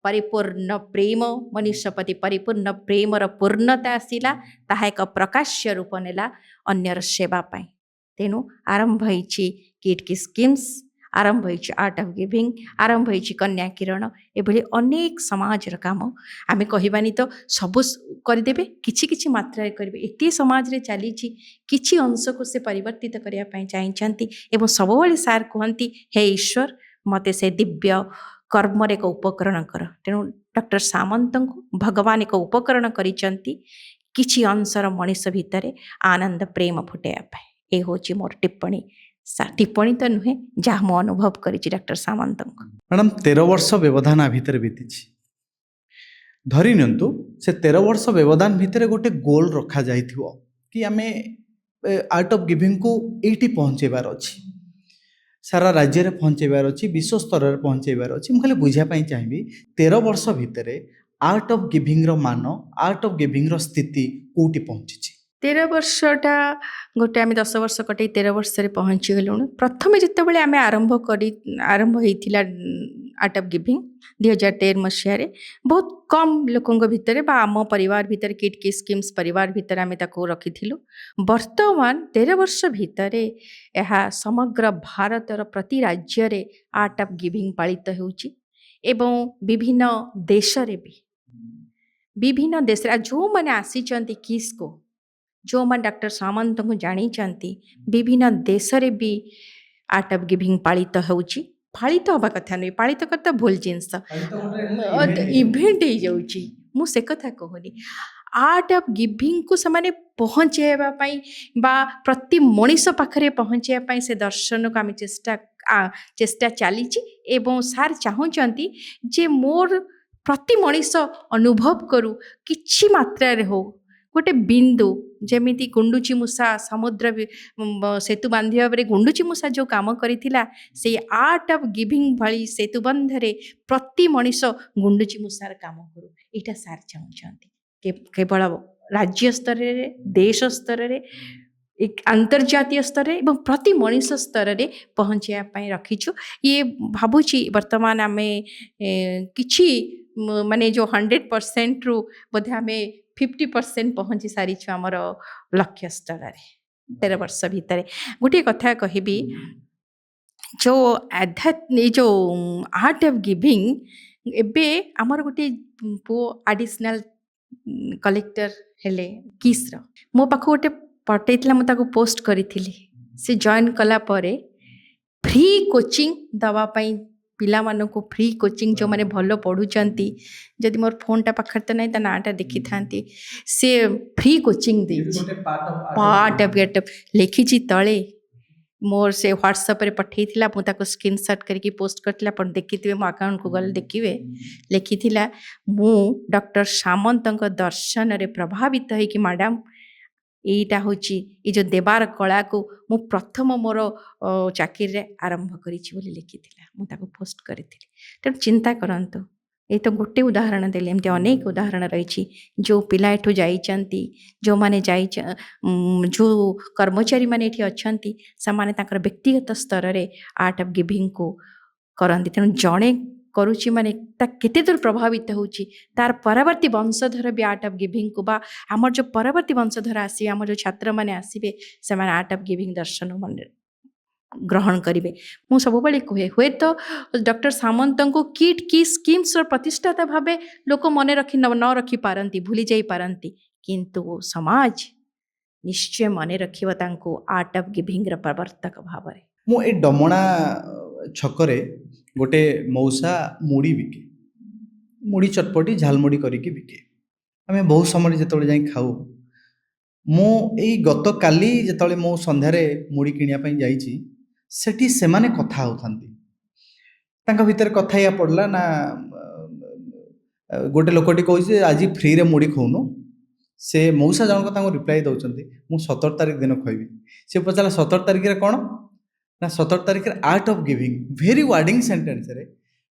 परिपूर्ण प्रेम मनुष्यपति परिपूर्ण प्रेमर पूर्णता आसला ताहा एक प्रकाश्य रूप नेला अन्यर सेवा पाई तेणु आरंभ होइछि किड की स्कीम्स आरंभ होइछि आर्ट ऑफ गिविंग आरंभ होइछि कन्या किरण एभली अनेक समाजर काम आमे कहिबानी तो सब करदेबे किछि किछि मात्रा रे करबे एते समाज रे चली किछि अंश को से परिवर्तित करिया पई चाहिंचंती एवं सबवेले सार कहंती हे ईश्वर मते से दिव्य कर्म रे को उपकरण कर तेणु डॉक्टर सामंत को भगवान एक उपकरण करिचंती किछि अंशर मनीष भितर आनंद प्रेम फुटेया पाए ए होची मोर टिप्पणी टिप्पणी तो नुहे जहाँ मु अनुभव करिछि डॉक्टर सामंत मैडम 13 वर्ष व्यवधान आ भितर बीती धरी नियंतु से 13 वर्ष व्यवधान भितर गोटे गोल रखा जाइथिवो कि आमे आर्ट ऑफ गिविंग को एटी पहुंचेबार अछि सारा राज्य रे पहुंचेबार अछि विश्व स्तर रे पहुंचेबार अछि मु खाली बुझा पई चाहिबी 13 वर्ष भितर आर्ट ऑफ गिविंग रो मान आर्ट ऑफ गिविंग रो स्थिति कोठी पहुंची 13 वर्षटा गोटे आम 10 वर्ष कटे 13 वर्ष पहुँची गलु प्रथम जितेबाला आम आरंभ होता आर्ट ऑफ गिविंग 2013 मसीह बहुत कम लोकों भितर बा आम परिवार भितर किड की स्कीम्स परिवार भितर आम रखी वर्तमान 13 वर्ष भितर यह समग्र भारतर प्रति राज्य रे आर्ट ऑफ गिविंग पालित होउची एवं विभिन्न देश रे भी विभिन्न देश जो मैंने आसी किस को जो मैं डॉक्टर सामंत को जानी विभिन्न देश रे भी आर्ट ऑफ गिविंग पालित होउची पालित हवा कथा नहीं पालित करता भूल जिनस इवेंट हो जाउची मु से कथा कहनी आर्ट ऑफ गिविंग को से पहुँचेबा बा प्रति मनीष पाखरे पहुँचेबा से दर्शन को आम चेष्टा चली एवं सार चाहती जे मोर प्रति मनीष अनुभव करू किछि मात्रा रे हो गोटे बिंदु जमीती गुंडुची मूषा समुद्र सेतु बांधिया गुंडुची मूषा जो काम करिथिला से आर्ट ऑफ गिविंग भली सेतु बंधरे प्रति मनीष गुंडुची मूषार काम करू एटा सार चाहते केवल राज्य स्तर रे देश स्तर रे एक अंतर्जातीय स्तर एवं प्रति मनीष स्तर रे पहुँचापी रखीचु ये भावुची वर्तमान आम किछि माने जो 100% रु बोधे आम 50% पहुँची सारी आमर लक्ष्य स्तर रे 13 वर्ष भितर गोटे कथा कहबी जो आध्यात्मिक जो आर्ट ऑफ गिविंग एबे आमर गोटे पो एडिशनल कलेक्टर हेले किस रो मो पाख गोटे पठेइथिला म ताको पोस्ट करिथिली से जॉइन कला परे फ्री कोचिंग दवा पई पिला मानको फ्री कोचिंग जो माने भलो पढुचंती जदि मोर फोनटा पाखर त नै त नाटा देखि थांती से फ्री कोचिंग देछि पार्ट ऑफ गेट लिखिछि तळे मोर से व्हाट्सएप रे पठेइथिला मु ताको स्क्रीनशॉट करके पोस्ट करथिला पण देखिथिबे मो अकाउंट को गल देखिबे लिखिथिला मु डॉक्टर सामंतଙ୍କ दर्शन रे प्रभावित है कि मैडम एटा होची ये जो देवार कला को मु प्रथम मोर चाकिर रे आरंभ करिछि बोली लिखिथिला मु ताको पोस्ट करिथिली त चिंता करंतु ये तो गोटे उदाहरण देले एमते अनेक उदाहरण रही जो पिला एठू जाइचंती जो माने जो कर्मचारी माने एठी अछंती समाने ताकर व्यक्तिगत स्तर रे आर्ट ऑफ गिविंग को करंती तेणु जणे करुची माने ता केते दूर प्रभावित होची तार परवर्ती वंशधर भी आर्ट ऑफ गिविंग को बा हमर जो परवर्ती वंशधर आसी हमर जो छात्र माने आसीबे से माने आर्ट ऑफ गिविंग दर्शन मन ग्रहण करेंगे मु सब बड़े कहे हुए तो डॉक्टर सामंत को किट की स्कीम्स प्रतिष्ठाता भावे लोक मन रखी न रखी पारती भूली जाई पारती किंतु समाज निश्चय मन रखिबा तांको आर्ट ऑफ गिविंग र प्रवर्तक भाव रे मु ए डमणा छकरे गोटे मौसा मुड़ी बिके मुड़ी चटपटी झालमुड़ी करके बिके आम बहुत समय जिते जाई खाऊ मु एई गत काली जिते मो संध्यारे मुड़ी किनिया जाइछि सेठी सेमाने कथा होथांती तांका भीतर कथा या पड़ला ना गोटे लोकटी कहूँ आज फ्री रे मुड़ी खौनु से मौसा जनक तांको रिप्लाई दौरान मु 17 तारिख दिन कहबी से पचारा 17 तारिख रे कौन ना 17 तारिख रे art of giving very wording sentence रे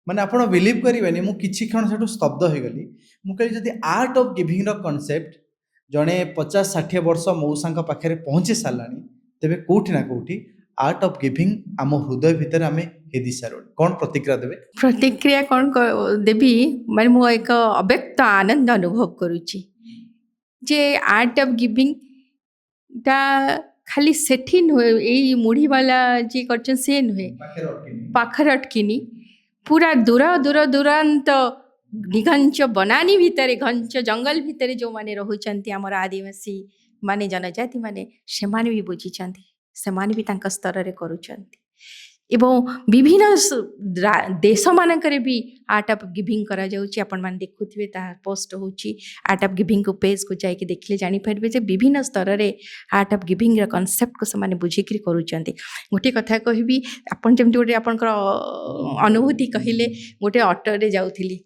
माने आपण बिलीव करिवेनी मु किछि क्षण सेठु स्तब्ध हो गली मु कहली जदि आर्ट ऑफ गिविंग रो कांसेप्ट जड़े 50-60 वर्ष मौसा पाखे पहुँची साराणी तेरे कौटी ना कौटी आर्ट ऑफ गिविंग आम हृदय भितर आम हे दिशा कौन प्रतिक्रिया देवे प्रतिक्रिया कौन देवी मैं मु एक अव्यक्त आनंद अनुभव करुच्ची जे आर्ट ऑफ गिविंग ता खाली सेठी नुहे यही मुढ़ी वाला जी कर से नुहे पाखर अटकिनी पूरा दूर दूर दूरांत निघंच बनानी भितर घंच जंगल भितर जो माने रहुचंती हमर आदिवासी माने जनजाति माने सेमाने भी बुझीचंती सेमाने भी तांका स्तर रे करूचंती एवं विभिन्न देश मानकरे भी आर्ट ऑफ गिविंग करा जाउची आपण मान देखुथिबे ता पोस्ट होची आर्ट ऑफ गिविंग को पेज को जाई के देखले जानि परबे जे विभिन्न स्तर रे आर्ट ऑफ गिविंग रा कांसेप्ट को समाने बुझिकरी करूचंती गोटे कथा कहबी आपण जेमति गोटे आपनकर अनुभूति कहिले गोटे ऑटो रे जाउथिली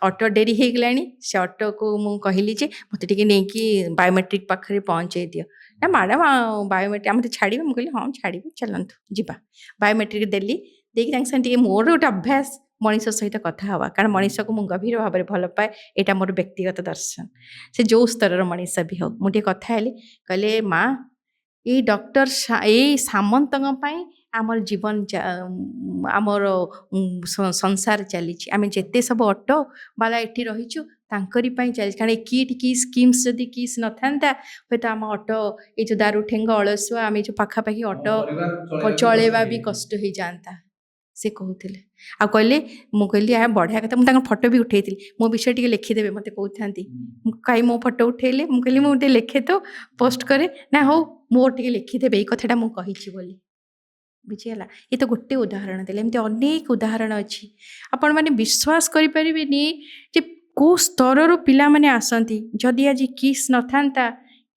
ऑटो डेरी हो गलानी से ऑटो को मु कहली जे मते टिके नै कि बायोमेट्रिक पाखरे पहुँचे दियो ना मैडम बायोमेट्रिक आम छाड़े मुझे कहली हाँ छाड़े चलतु जीवा बायोमेट्रिक देली देखिए तांके संगे मोर गोटे अभ्यास मनीष सहित कथा हवा कारण मनीष को मुझे गभीर भाव में भल पाए यहाँ मोर व्यक्तिगत दर्शन से जो स्तर मनीष भी हो मुझे कथा हेली कहले माँ ये डॉक्टर ये सामंत आमर जीवन आमर संसार चली आम जिते सब ऑटो बाला एटी रहीचु तांकरी पाई चली कारण किट की स्कीम्स जदि किस न था हे तो आम ऑटो ये जो दारू ठेंग अलसुआ आम जो पाखापाखि ऑटो चलेवा भी कष्ट हो जाता से कहते आ कहले मु कहली आ बढ़िया कथा मुझे फोटो भी उठे मो विषय टे लिखिदेवे मत कहते कहीं मो फोटो उठेले मु कहली मुझे लिखे तो पोस्ट करे ना हो मोर टे लिखिदेवे ये कथाटा मुझे कही बोली बुझीगला ये तो गोटे उदाहरण देले एमती अनेक उदाहरण अच्छी आपण मैंने विश्वास करें जे को स्तर पिला माने आसती जदि आज किस न था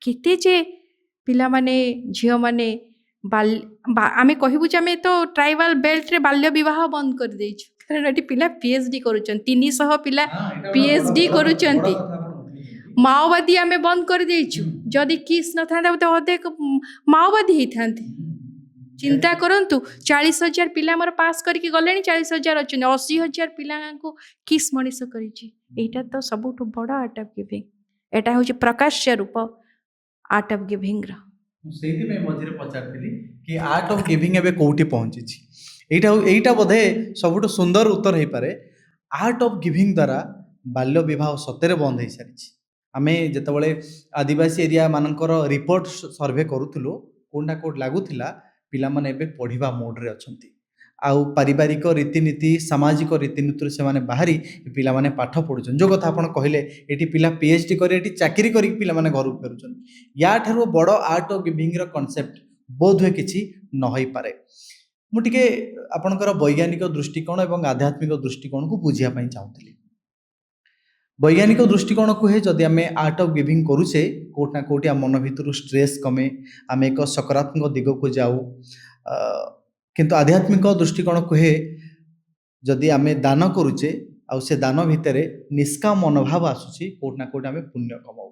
केते जे पिला माने झियो माने आमे कहबू जे आमे तो ट्राइबल बेल्ट रे बाल्य विवाह बंद कर देछु कारण एटी पिला पीएचडी करूछन 300 पिला पीएचडी करूछंती माओवादी आमे बंद कर देछु जदि किस न था तो अधिक माओवादी ही थांती चिंता करंतु 40,000 पिला मोर पास करके गले 40,000 अच्छे 80,000 पिला को किस मनीष करा तो सबुठ बड़ आर्ट ऑफ गिविंग एटा हूँ प्रकाश्य रूप आर्ट ऑफ गिविंग ସେଇଥିପାଇଁ ମଝିରେ ପଚାରିଥିଲି କି ଆର୍ଟ ଅଫ୍ ଗିଭିଂ ଏବେ କୋଉଠି ପହଞ୍ଚିଛି। ଏଇଟା ବୋଧେ ସବୁଠୁ ସୁନ୍ଦର ଉତ୍ତର ହେଇପାରେ। ଆର୍ଟ ଅଫ୍ ଗିଭିଂ ଦ୍ୱାରା ବାଲ୍ୟ ବିବାହ ସତରେ ବନ୍ଦ ହେଇସାରିଛି। ଆମେ ଯେତେବେଳେ ଆଦିବାସୀ ଏରିଆ ମାନଙ୍କର ରିପୋର୍ଟ ସର୍ଭେ କରୁଥିଲୁ, କୋଉଠି ନା କୋଉଠି ଲାଗୁଥିଲା ପିଲାମାନେ ଏବେ ପଢ଼ିବା ମୋଡ଼ରେ ଅଛନ୍ତି। ଆଉ ପାରିବାରିକ ରୀତିନୀତି, ସାମାଜିକ ରୀତିନୀତିରୁ ସେମାନେ ବାହାରି ପିଲାମାନେ ପାଠ ପଢ଼ୁଛନ୍ତି। ଯେଉଁ କଥା ଆପଣ କହିଲେ, ଏଠି ପିଲା PhD କରି ଏଠି ଚାକିରି କରିକି ପିଲାମାନେ ଘରକୁ ଫେରୁଛନ୍ତି। ୟାଠାରୁ ବଡ଼ ଆର୍ଟ ଅଫ୍ ଗିଭିଂର କନସେପ୍ଟ ବୋଧହୁଏ କିଛି ନ ହେଇପାରେ। ମୁଁ ଟିକେ ଆପଣଙ୍କର ବୈଜ୍ଞାନିକ ଦୃଷ୍ଟିକୋଣ ଏବଂ ଆଧ୍ୟାତ୍ମିକ ଦୃଷ୍ଟିକୋଣକୁ ବୁଝିବା ପାଇଁ ଚାହୁଁଥିଲି। ବୈଜ୍ଞାନିକ ଦୃଷ୍ଟିକୋଣ କୁହେ ଯଦି ଆମେ ଆର୍ଟ ଅଫ୍ ଗିଭିଂ କରୁଛେ, କୋଉଠି ନା କୋଉଠି ଆମ ମନ ଭିତରୁ ଷ୍ଟ୍ରେସ୍ କମେ, ଆମେ ଏକ ସକାରାତ୍ମକ ଦିଗକୁ ଯାଉ। କିନ୍ତୁ ଆଧ୍ୟାତ୍ମିକ ଦୃଷ୍ଟିକୋଣ କୁହେ ଯଦି ଆମେ ଦାନ କରୁଛେ ଆଉ ସେ ଦାନ ଭିତରେ ନିଷ୍କାମ ମନୋଭାବ ଆସୁଛି, କୋଉଠି ନା କୋଉଠି ଆମେ ପୁଣ୍ୟ କମାଉ।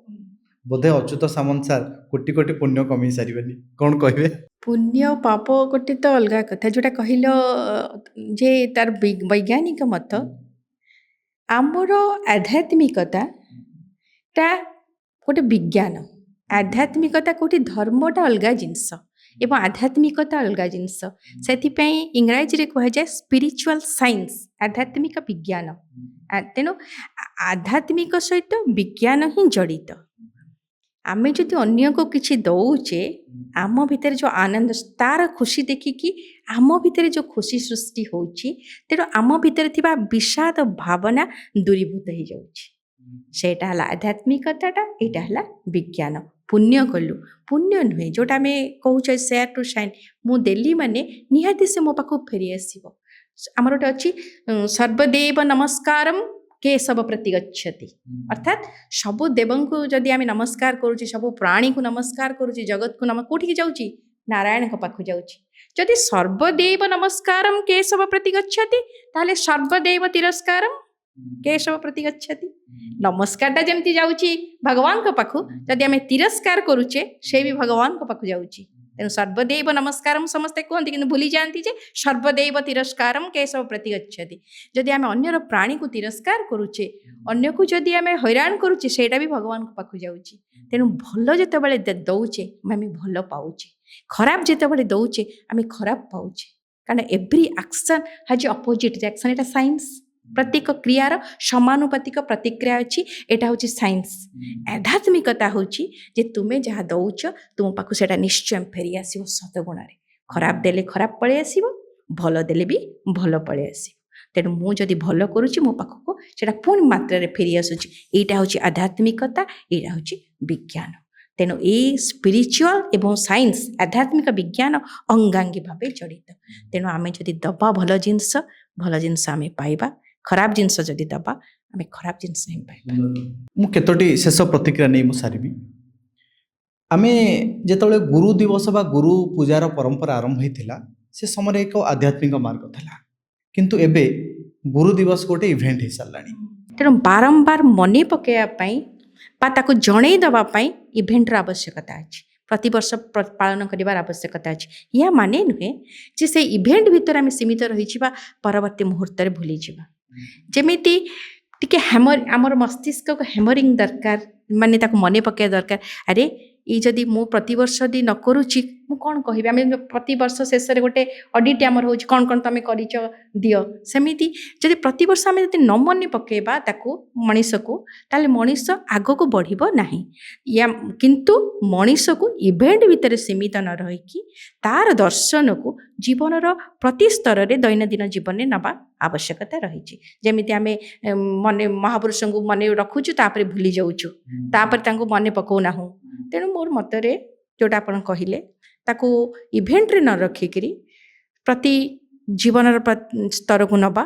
ବୋଧେ ଅଚ୍ୟୁତ ସାମନ୍ତ ସାର୍ କୋଟି କୋଟି ପୁଣ୍ୟ କମେଇ ସାରିବେନି, କ'ଣ କହିବେ? ପୁଣ୍ୟ ପାପ ଗୋଟେ ତ ଅଲଗା କଥା, ଯୋଉଟା କହିଲ ଯେ ତାର ବୈଜ୍ଞାନିକ ମତ। ଆମର ଆଧ୍ୟାତ୍ମିକତାଟା ଗୋଟେ ବିଜ୍ଞାନ। ଆଧ୍ୟାତ୍ମିକତା କୋଉଠି ଧର୍ମଟା ଅଲଗା ଜିନିଷ ଏବଂ ଆଧ୍ୟାତ୍ମିକତା ଅଲଗା ଜିନିଷ। ସେଥିପାଇଁ ଇଂରାଜୀରେ କୁହାଯାଏ ସ୍ପିରିଚୁଆଲ ସାଇନ୍ସ, ଆଧ୍ୟାତ୍ମିକ ବିଜ୍ଞାନ। ତେଣୁ ଆଧ୍ୟାତ୍ମିକ ସହିତ ବିଜ୍ଞାନ ହିଁ ଜଡ଼ିତ। ଆମେ ଯଦି ଅନ୍ୟକୁ କିଛି ଦଉଛେ, ଆମ ଭିତରେ ଯେଉଁ ଆନନ୍ଦ, ତାର ଖୁସି ଦେଖିକି ଆମ ଭିତରେ ଯେଉଁ ଖୁସି ସୃଷ୍ଟି ହେଉଛି, ତେଣୁ ଆମ ଭିତରେ ଥିବା ବିଷାଦ ଭାବନା ଦୂରୀଭୂତ ହେଇଯାଉଛି। ସେଇଟା ହେଲା ଆଧ୍ୟାତ୍ମିକତାଟା, ଏଇଟା ହେଲା ବିଜ୍ଞାନ। ପୁଣ୍ୟ କଲୁ, ପୁଣ୍ୟ ନୁହେଁ ଯେଉଁଟା ଆମେ କହୁଛେ ସେୟାର ଟୁ ସାଇନ୍। ମୁଁ ଦେଲି ମାନେ ନିହାତି ସେ ମୋ ପାଖକୁ ଫେରି ଆସିବ। ଆମର ଗୋଟେ ଅଛି ସର୍ବଦେବ ନମସ୍କାରମ୍ କେଶବ ପ୍ରତି ଗଚ୍ଛତି। ଅର୍ଥାତ୍ ସବୁ ଦେବଙ୍କୁ ଯଦି ଆମେ ନମସ୍କାର କରୁଛୁ, ସବୁ ପ୍ରାଣୀକୁ ନମସ୍କାର କରୁଛି, ଜଗତକୁ କୋଉଠିକି ଯାଉଛି? ନାରାୟଣଙ୍କ ପାଖକୁ ଯାଉଛି। ଯଦି ସର୍ବଦେବ ନମସ୍କାରମ୍ କେଶବ ପ୍ରତି ଗଚ୍ଛତି, ତାହେଲେ ସର୍ବଦେବ ତିରସ୍କାରମ୍ କେଶବ ପ୍ରତି ଗଚ୍ଛତି। ନମସ୍କାରଟା ଯେମିତି ଯାଉଛି ଭଗବାନଙ୍କ ପାଖକୁ, ଯଦି ଆମେ ତିରସ୍କାର କରୁଛେ ସେ ବି ଭଗବାନଙ୍କ ପାଖକୁ ଯାଉଛି। ତେଣୁ ସର୍ବଦେବ ନମସ୍କାରମ୍ ସମସ୍ତେ କୁହନ୍ତି, କିନ୍ତୁ ଭୁଲି ଯାଆନ୍ତି ଯେ ସର୍ବଦେବ ତିରସ୍କାରମ୍ କେଶବ ପ୍ରତି ଗଚ୍ଛତି। ଯଦି ଆମେ ଅନ୍ୟର ପ୍ରାଣୀକୁ ତିରସ୍କାର କରୁଛେ, ଅନ୍ୟକୁ ଯଦି ଆମେ ହଇରାଣ କରୁଛେ, ସେଇଟା ବି ଭଗବାନଙ୍କ ପାଖକୁ ଯାଉଛି। ତେଣୁ ଭଲ ଯେତେବେଳେ ଦଉଛେ ଆମେ ଭଲ ପାଉଛେ, ଖରାପ ଯେତେବେଳେ ଦଉଛେ ଆମେ ଖରାପ ପାଉଛେ। କାରଣ every action has opposite reaction. ଏଇଟା ସାଇନ୍ସ। ପ୍ରତ୍ୟେକ କ୍ରିୟାର ସମାନୁପାତିକ ପ୍ରତିକ୍ରିୟା ଅଛି, ଏଇଟା ହେଉଛି ସାଇନ୍ସ। ଆଧ୍ୟାତ୍ମିକତା ହେଉଛି ଯେ ତୁମେ ଯାହା ଦଉଛ ତୁମ ପାଖକୁ ସେଇଟା ନିଶ୍ଚୟ ଫେରି ଆସିବ ଶତଗୁଣରେ। ଖରାପ ଦେଲେ ଖରାପ ପଳେଇ ଆସିବ, ଭଲ ଦେଲେ ବି ଭଲ ପଳେଇ ଆସିବ। ତେଣୁ ମୁଁ ଯଦି ଭଲ କରୁଛି, ମୋ ପାଖକୁ ସେଇଟା ପୁଣି ମାତ୍ରାରେ ଫେରି ଆସୁଛି। ଏଇଟା ହେଉଛି ଆଧ୍ୟାତ୍ମିକତା, ଏଇଟା ହେଉଛି ବିଜ୍ଞାନ। ତେଣୁ ଏଇ ସ୍ପିରିଚୁଆଲ ଏବଂ ସାଇନ୍ସ, ଆଧ୍ୟାତ୍ମିକ ବିଜ୍ଞାନ ଅଙ୍ଗାଙ୍ଗୀ ଭାବେ ଜଡ଼ିତ। ତେଣୁ ଆମେ ଯଦି ଦେବା ଭଲ ଜିନିଷ ଆମେ ପାଇବା। ଖରାପ ଜିନିଷ ଯଦି ଦେବା, ଆମେ ଖରାପ ଜିନିଷ ହିଁ ପାଇବା। ମୁଁ କେତୋଟି ଶେଷ ପ୍ରତିକ୍ରିୟା ନେଇ ମୁଁ ସାରିବି। ଆମେ ଯେତେବେଳେ ଗୁରୁ ଦିବସ ବା ଗୁରୁ ପୂଜାର ପରମ୍ପରା ଆରମ୍ଭ ହୋଇଥିଲା, ସେ ସମୟରେ ଏକ ଆଧ୍ୟାତ୍ମିକ ମାର୍ଗ ଥିଲା। କିନ୍ତୁ ଏବେ ଗୁରୁ ଦିବସ ଗୋଟେ ଇଭେଣ୍ଟ ହେଇସାରିଲାଣି। ତେଣୁ ବାରମ୍ବାର ମନେ ପକାଇବା ପାଇଁ ବା ତାକୁ ଜଣେଇ ଦେବା ପାଇଁ ଇଭେଣ୍ଟର ଆବଶ୍ୟକତା ଅଛି, ପ୍ରତିବର୍ଷ ପାଳନ କରିବାର ଆବଶ୍ୟକତା ଅଛି। ଏହା ମାନେ ନୁହେଁ ଯେ ସେଇ ଇଭେଣ୍ଟ ଭିତରେ ଆମେ ସୀମିତ ରହିଯିବା, ପରବର୍ତ୍ତୀ ମୁହୂର୍ତ୍ତରେ ଭୁଲିଯିବା। ଯେମିତି ଟିକେ ଆମର ମସ୍ତିଷ୍କକୁ ହ୍ୟାମରିଂ ଦରକାର, ମାନେ ତାକୁ ମନେ ପକାଇବା ଦରକାର। ଆରେ ଏଇ ଯଦି ମୁଁ ପ୍ରତିବର୍ଷ ଯଦି ନ କରୁଛି, ମୁଁ କ'ଣ କହିବି? ଆମେ ପ୍ରତିବର୍ଷ ଶେଷରେ ଗୋଟେ ଅଡ଼ିଟ୍ ଆମର ହେଉଛି, କ'ଣ କ'ଣ ତୁମେ କରିଛ ଦିଅ। ସେମିତି ଯଦି ପ୍ରତିବର୍ଷ ଆମେ ଯଦି ନ ମନେ ପକାଇବା ତାକୁ, ମଣିଷକୁ, ତାହେଲେ ମଣିଷ ଆଗକୁ ବଢ଼ିବ ନାହିଁ। କିନ୍ତୁ ମଣିଷକୁ ଇଭେଣ୍ଟ ଭିତରେ ସୀମିତ ନ ରହିକି ତାର ଦର୍ଶନକୁ ଜୀବନର ପ୍ରତି ସ୍ତରରେ ଦୈନନ୍ଦିନ ଜୀବନରେ ନେବା ଆବଶ୍ୟକତା ରହିଛି। ଯେମିତି ଆମେ ମହାପୁରୁଷଙ୍କୁ ମନେ ରଖୁଛୁ, ତାପରେ ଭୁଲି ଯାଉଛୁ, ତାପରେ ତାଙ୍କୁ ମନେ ପକାଉନାହୁଁ। ତେଣୁ ମୋର ମତରେ ଯେଉଁଟା ଆପଣ କହିଲେ, ତାକୁ ଇଭେଣ୍ଟରେ ନ ରଖିକିରି ପ୍ରତି ଜୀବନର ସ୍ତରକୁ ନେବା,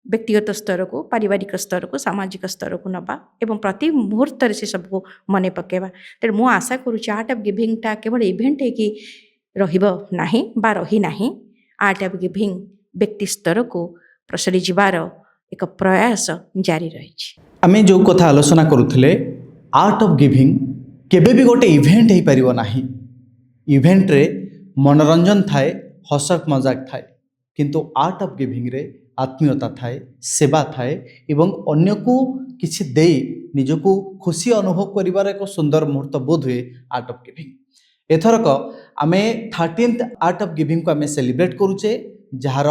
ବ୍ୟକ୍ତିଗତ ସ୍ତରକୁ, ପାରିବାରିକ ସ୍ତରକୁ, ସାମାଜିକ ସ୍ତରକୁ ନେବା ଏବଂ ପ୍ରତି ମୁହୂର୍ତ୍ତରେ ସେ ସବୁକୁ ମନେ ପକାଇବା। ତେଣୁ ମୁଁ ଆଶା କରୁଛି ଆର୍ଟ ଅଫ୍ ଗିଭିଂଟା କେବଳ ଇଭେଣ୍ଟ ହେଇକି ରହିବ ନାହିଁ ବା ରହିନାହିଁ। ଆର୍ଟ ଅଫ୍ ଗିଭିଂ ବ୍ୟକ୍ତି ସ୍ତରକୁ ପ୍ରସରି ଯିବାର ଏକ ପ୍ରୟାସ ଜାରି ରହିଛି। ଆମେ ଯେଉଁ କଥା ଆଲୋଚନା କରୁଥିଲେ, ଆର୍ଟ ଅଫ୍ ଗିଭିଂ କେବେ ବି ଗୋଟେ ଇଭେଣ୍ଟ ହେଇପାରିବ ନାହିଁ। ଇଭେଣ୍ଟରେ ମନୋରଞ୍ଜନ ଥାଏ, ହସ ମଜାକ ଥାଏ, କିନ୍ତୁ ଆର୍ଟ ଅଫ୍ ଗିଭିଂରେ ଆତ୍ମୀୟତା ଥାଏ, ସେବା ଥାଏ ଏବଂ ଅନ୍ୟକୁ କିଛି ଦେଇ ନିଜକୁ ଖୁସି ଅନୁଭବ କରିବାର ଏକ ସୁନ୍ଦର ମୁହୂର୍ତ୍ତ ବୋଧ ହୁଏ ଆର୍ଟ ଅଫ୍ ଗିଭିଂ। एथरक आमे 13th आर्ट ऑफ गिविंग को आमे सेलिब्रेट करूचे जार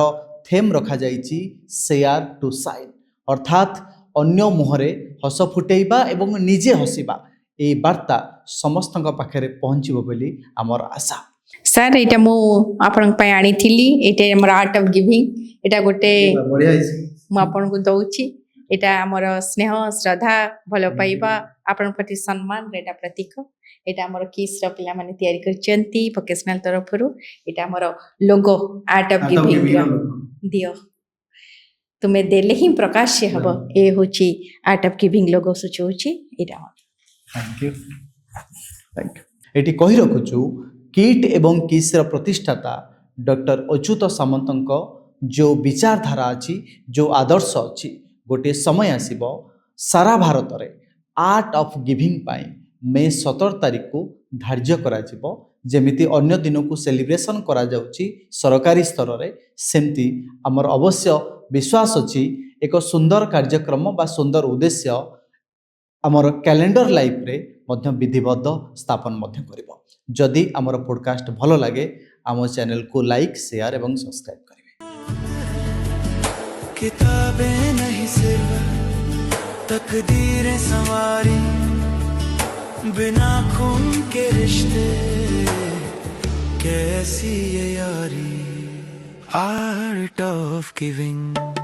थेम रखा जाइछि शेयर टू साइन अर्थात अन्य मुहरे हस फुटेइबा एवं निजे हसिबा ए वार्ता समस्त पाखे पहुँचब बोली आमर आशा। ସାର୍ ଏଇଟା ମୁଁ ଆପଣଙ୍କ ପାଇଁ ଆଣିଥିଲି ଏଇଟା ଆମର ଆର୍ଟ ଅଫ୍ ଗିଭିଂ ଏଇଟା ଗୋଟେ बढ़िया ମୁଁ ଆପଣଙ୍କୁ ଦଉଛି ଏଇଟା ଆମର ସ୍ନେହ ଶ୍ରଦ୍ଧା ଭଲ ପାଇବା ଆପଣଙ୍କ ପ୍ରତି ସମ୍ମାନର ଏଇଟା ପ୍ରତୀକ ଏଇଟା ଆମର କିସ୍ର ପିଲାମାନେ ତିଆରି କରିଛନ୍ତି ଭୋକେସନାଲ ତରଫରୁ ଏଇଟା ଆମର ଲୋଗୋ ଆର୍ଟ ଅଫ୍ ଗିଭିଂର ଦିଅ ତୁମେ ଦେଲେ ହିଁ ପ୍ରକାଶ ହେବ ଏ ହେଉଛି ଆର୍ଟ ଅଫ୍ ଗିଭିଂ ଲୋଗୋ ସୂଚାଉଛି ଏଇଟା थैंक यू एटी कही रखुचु किट एवं किस्र प्रतिष्ठाता डॉक्टर अच्युत सामंतଙ୍କ जो विचारधारा अच्छी जो आदर्श अच्छी गोटे समय आसीबो सारा भारत रे आर्ट ऑफ गिविंग पाई मे 17 तारीख को धार्य करा जिवो जेमिति अन्य दिन को सेलिब्रेशन करा जाउची सरकारी स्तर रे सेमती हमर अवश्य विश्वास अच्छी एक सुंदर कार्यक्रम बा सुंदर उद्देश्य आमर कैलेंडर लाइफ रे मध्य विधिबद्ध स्थापन मध्य करिवो जदि आमर पॉडकास्ट भलो लागे आम चैनल को लाइक शेयर एवं सब्सक्राइब करिवे। किताबें नहीं सिर्फ तकदीरें संवारी बिना खून के रिश्ते कैसी ये यारी आर्ट ऑफ गिविंग।